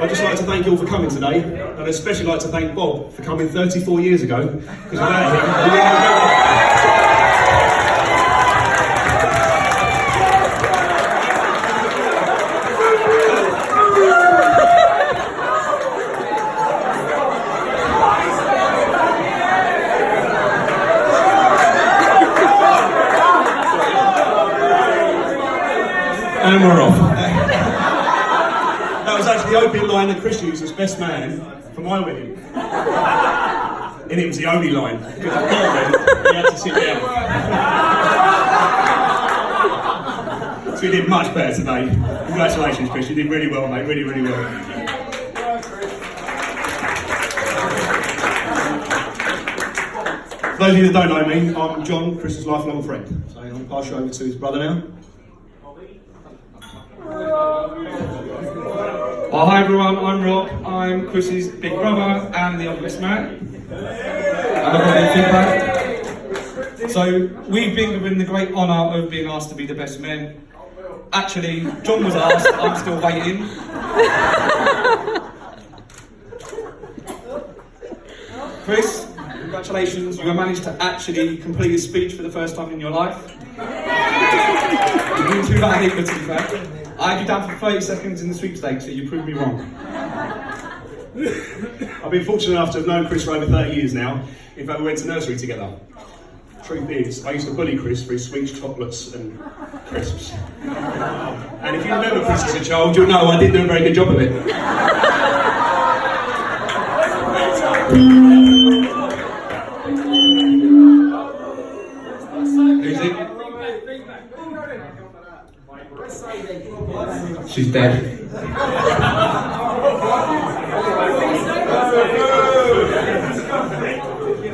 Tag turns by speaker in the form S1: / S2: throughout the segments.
S1: I'd just like to thank you all for coming today, and I'd especially like to thank Bob for coming 34 years ago, because without him, we wouldn't have and we're off. That was actually the opening line that Chris used as best man for my wedding. And it was the only line, because at my wedding, he had to sit down. So you did much better today. Congratulations, Chris, you did really well, mate, really, really well. For those of you that don't know me, I'm John, Chris's lifelong friend. So I'm going to pass you over to his brother now.
S2: Oh, hi everyone, I'm Rob. I'm Chris's big brother and the oldest man. And I've got a feedback. So we've been given the great honour of being asked to be the best men. Actually, John was asked, I'm still waiting. Chris, congratulations, you have managed to actually complete a speech for the first time in your life. You're doing too bad here, to be fair. I had you down for 30 seconds in the sweepstakes, so you proved me wrong.
S1: I've been fortunate enough to have known Chris for over 30 years now. In fact, we went to nursery together. Truth is, I used to bully Chris for his sweets, chocolates and crisps. And if you remember Chris as a child, you'll know I didn't do a very good job of it.
S2: Who's it? She's dead.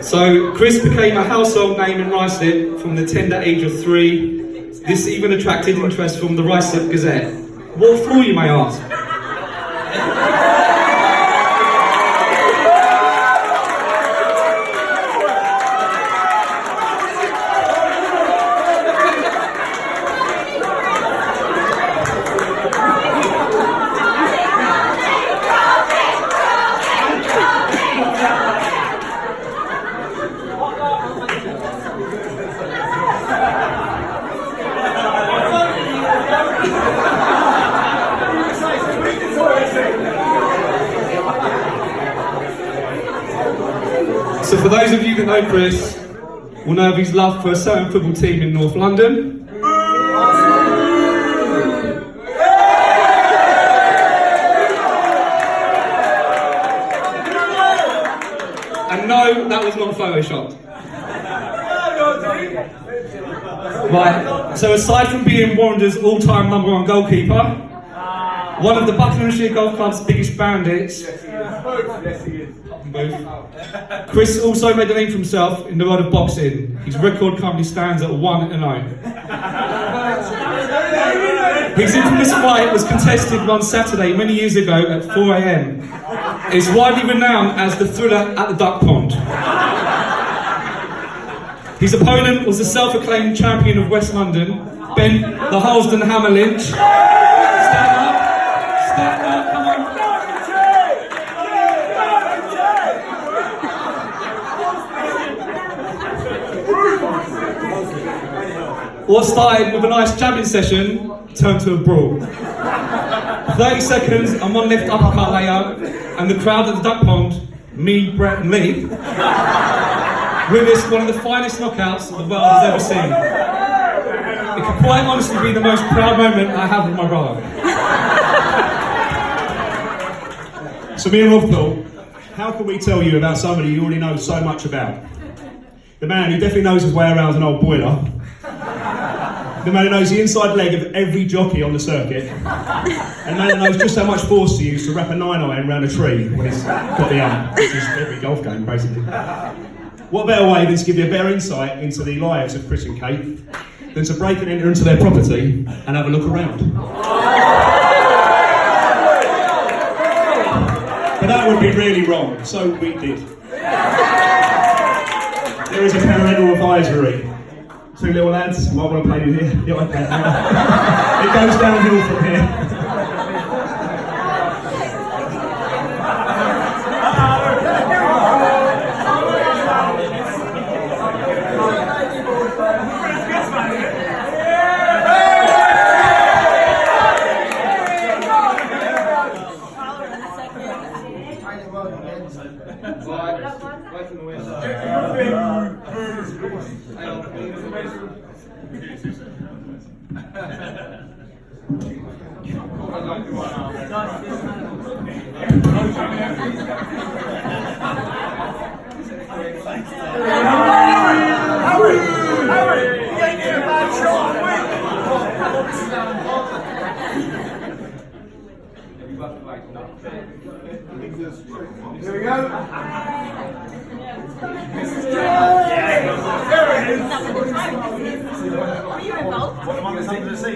S2: So, Chris became a household name in Ruislip from the tender age of 3. This even attracted interest from the Ruislip Gazette. What for, you may ask? So for those of you that know Chris, will know of his love for a certain football team in North London. And no, that was not photoshopped. Right, so aside from being Warrender's all-time #1 goalkeeper, one of the Buckinghamshire Golf Club's biggest bandits, Chris also made a name for himself in the world of boxing. His record currently stands at 1-0. His infamous fight was contested one Saturday many years ago at 4 AM. It's widely renowned as the thriller at the Duck Pond. His opponent was the self-acclaimed champion of West London, Ben the Halsden Hammer Lynch. Stand up, come on. What started with a nice jabbing session turned to a brawl. 30 seconds and one left uppercut later, and the crowd at the Duck Pond, me, Brett and Lee, witnessed one of the finest knockouts the world has ever seen. It could quite honestly be the most proud moment I have with my brother.
S1: So me and Rob thought, how can we tell you about somebody you already know so much about? The man who definitely knows his way around an old boiler. The man who knows the inside leg of every jockey on the circuit. And the man who knows just how much force to use to wrap a 9-iron around a tree when he's got the which is every golf game, basically. What better way than to give you a better insight into the lives of Chris and Kate than to break and enter into their property and have a look around. But that would be really wrong, so we did. There is a parental advisory. 2 little lads, might want to play with here. The iPad now. It goes downhill from here.
S2: Right from the window.
S3: Here we go.
S4: Are you involved?
S3: What am I going to see?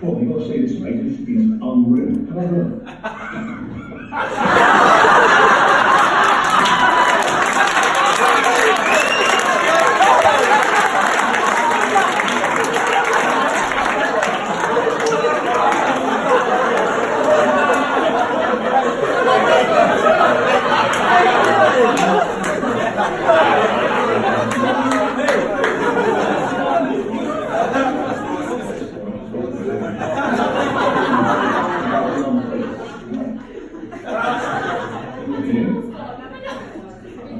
S5: Well, you've got to see this, mate. This is unreal.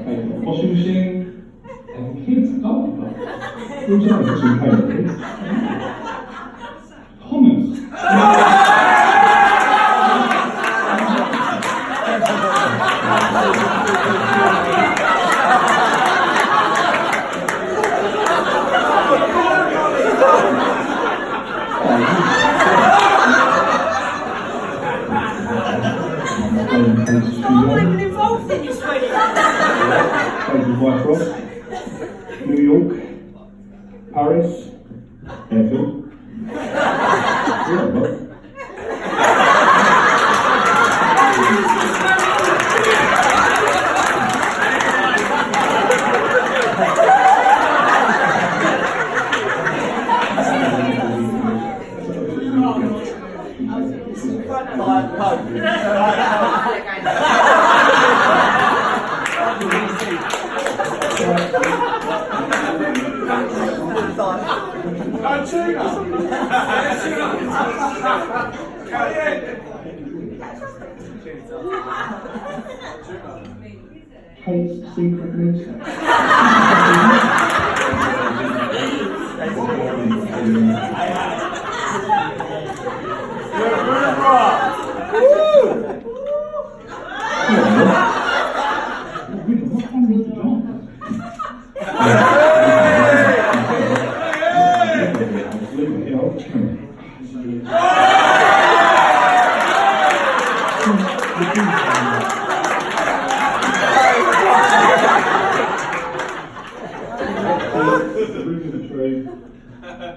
S5: Come on, washing machine and kids. Oh, would you like to some paint, kids? Hummus.
S4: I'm involved in this wedding.
S5: White Rock, New York, Paris, Airfield. Yeah, well. Hates secret music.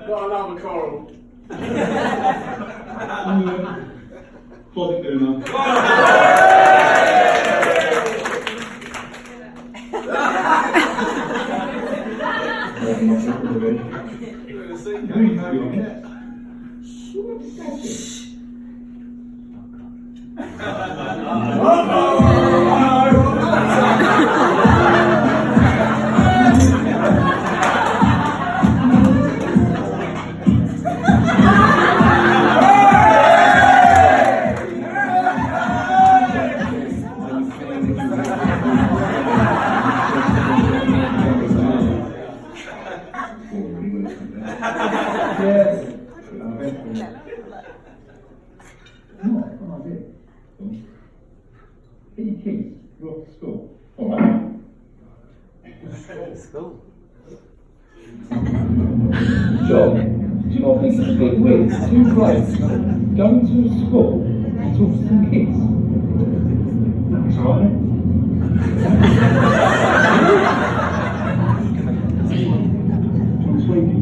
S3: Got another coral.
S5: Closet dinner. John, do you not think it's a bit weird, two blokes going to a school and talk to some kids? That's all right. John Sweetie.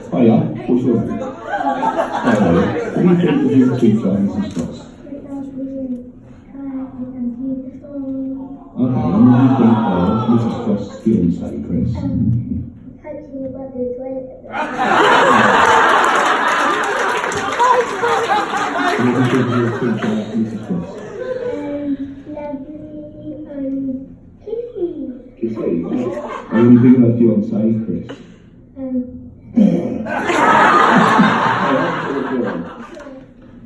S5: Hiya, what's your name? Hello. What do you think of your teacher, Mrs. Frost? Okay, and what do you think of Mrs. Frost's fiancé, Chris?
S6: Touching your brother's toilet.
S5: And what do you think of your teacher, Mrs. Frost?
S6: Lovely, kissy.
S5: Kissy, right? And what do you think of her fiancé, Chris?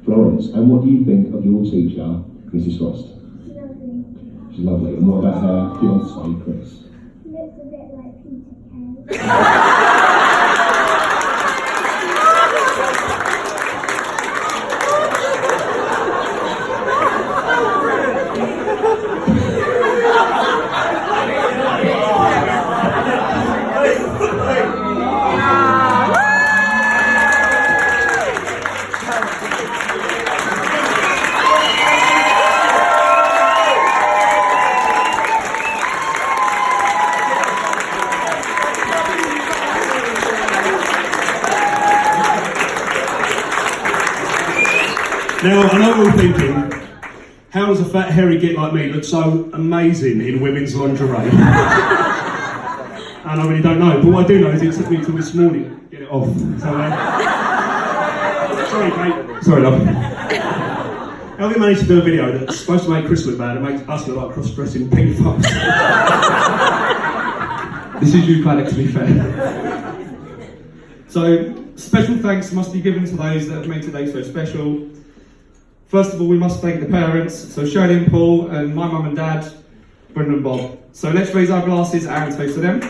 S5: Florence, and what do you think of your teacher, Mrs. Frost?
S6: Lovely.
S5: She's lovely. And what about her fiancé, Chris?
S6: Looks a bit like Peter Pan.
S1: Now, I know we're all thinking, how does a fat, hairy git like me look so amazing in women's lingerie? And I really don't know, but what I do know is it took me till this morning to get it off. So, sorry, Kate. Sorry, love. How have we managed to do a video that's supposed to make Chris look bad and makes us look like cross-dressing paedophiles?
S2: This is you, Paddock, to be fair. So, special thanks must be given to those that have made today so special. First of all, we must thank the parents, so Shirley and Paul, and my mum and dad, Brendan and Bob. So let's raise our glasses and toast to them.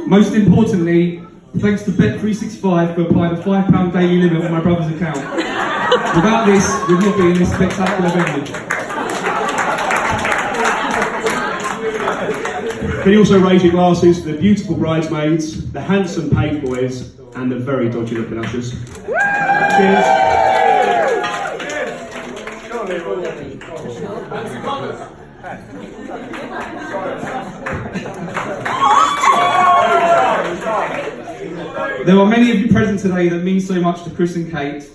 S2: Most importantly, thanks to Bet365 for applying a £5 daily limit on my brother's account. Without this, we'd not be in this spectacular venue.
S1: Can you also raise your glasses to the beautiful bridesmaids, the handsome paid boys, and the very dodgy looking ushers? Cheers.
S2: There are many of you present today that mean so much to Chris and Kate.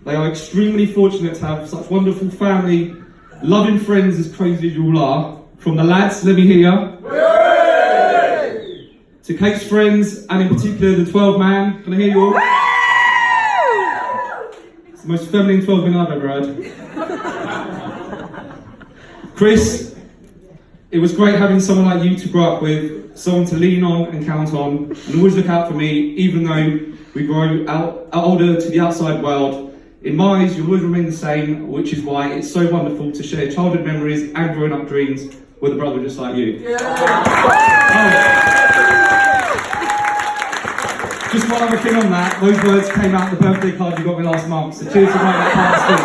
S2: They are extremely fortunate to have such wonderful family, loving friends as crazy as you all are. From the lads, let me hear you. To Kate's friends, and in particular the 12 man, can I hear you all? It's the most feminine 12 man I've ever heard. Chris, it was great having someone like you to grow up with, someone to lean on and count on, and always look out for me, even though we grow out older to the outside world. In my eyes, you'll always remain the same, which is why it's so wonderful to share childhood memories and growing up dreams with a brother just like you. Just one other thing on that, those words came out the birthday card you got me last month, so cheers to write that part too.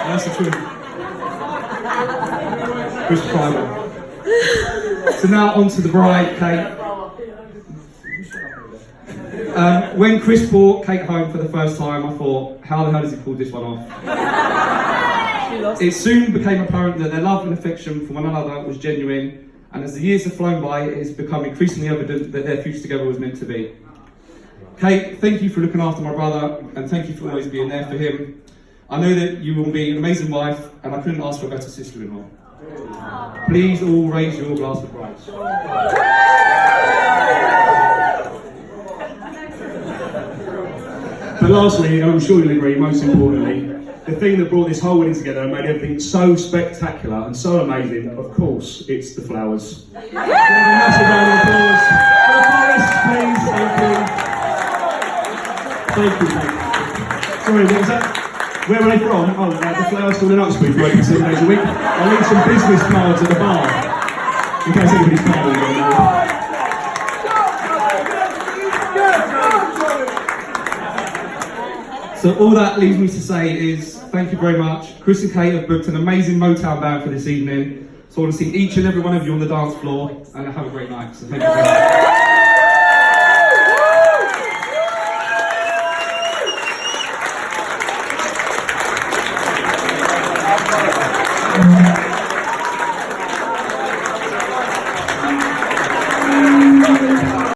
S2: That's the truth. Chris Private. So now on to the bride, Kate. When Chris brought Kate home for the first time, I thought, how the hell does he pull this one off? It soon became apparent that their love and affection for one another was genuine, and as the years have flown by, it has become increasingly evident that their future together was meant to be. Kate, thank you for looking after my brother, and thank you for always being there for him. I know that you will be an amazing wife, and I couldn't ask for a better sister-in-law. Please all raise your glass of praise.
S1: But lastly, and I'm sure you'll agree, most importantly, the thing that brought this whole wedding together and made everything so spectacular and so amazing, of course, it's the flowers. Give them a massive round of applause for the florist, please. Thank you. Sorry, what was that? Where were they from? Oh, the flower store in Uxbridge, where open 7 days a week. I'll leave some business cards at the bar, in case anybody's coming.
S2: So all that leaves me to say is thank you very much. Chris and Kate have booked an amazing Motown band for this evening. So I want to see each and every one of you on the dance floor and have a great night. So thank you very much.